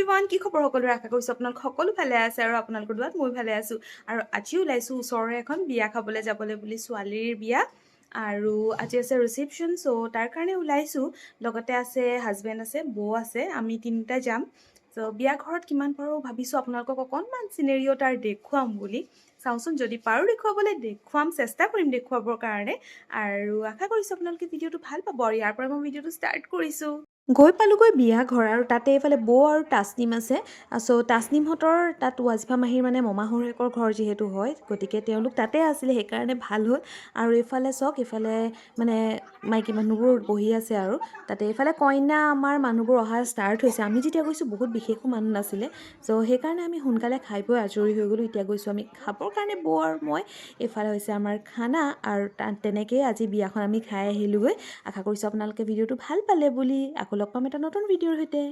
everyone কি খবৰ সকলোৰে আশা কৰিছোঁ আপোনালোক সকলো ভালে আছে আৰু আপোনালোকৰ দোৱাত মই ভালে আছোঁ আৰু আজি ওলাইছোঁ ওচৰৰে এখন বিয়া খাবলৈ যাবলৈ বুলি ছোৱালীৰ বিয়া আৰু আজি আছে ৰিচিপশ্যন চ' তাৰ কাৰণে ওলাইছোঁ লগতে আছে হাজবেণ্ড আছে বৌ আছে আমি তিনিটা যাম চ' বিয়া ঘৰত কিমান পাৰোঁ ভাবিছোঁ আপোনালোকক অকণমান চিনেৰিঅ' তাৰ দেখুৱাম বুলি চাওঁচোন যদি পাৰোঁ দেখুৱাম চেষ্টা কৰিম দেখুৱাবৰ কাৰণে আৰু আশা কৰিছোঁ আপোনালোকে ভিডিঅ'টো ভাল পাব আৰু ইয়াৰ পৰা মই ভিডিঅ'টো ষ্টাৰ্ট কৰিছোঁ গৈ পালোগৈ বিয়া ঘৰ আৰু তাতে এইফালে বৌ আৰু তাছনিম আছে চ' তাছনিমহঁতৰ তাত ৱাজিফা মাহীৰ মানে মমাশহুৰেকৰ ঘৰ যিহেতু হয় গতিকে তেওঁলোক তাতে আছিলে সেইকাৰণে ভাল হ'ল আৰু এইফালে চাওক এইফালে মানে মাইকী মানুহবোৰ বহি আছে আৰু তাতে এইফালে কইনা আমাৰ মানুহবোৰ অহা ষ্টাৰ্ট হৈছে আমি যেতিয়া গৈছোঁ বহুত বিশেষো মানুহ নাছিলে চ' সেইকাৰণে আমি সোনকালে খাই বৈ আজৰি হৈ গ'লোঁ এতিয়া গৈছোঁ আমি খাবৰ কাৰণে বৌ আৰু মই এইফালে হৈছে আমাৰ খানা আৰু তেনেকেই আজি বিয়াখন আমি খাই আহিলোঁগৈ আশা কৰিছোঁ আপোনালোকে ভিডিঅ'টো ভাল পালে বুলি আকৌ লগ পাম এটা নতুন ভিডিঅ'ৰ সৈতে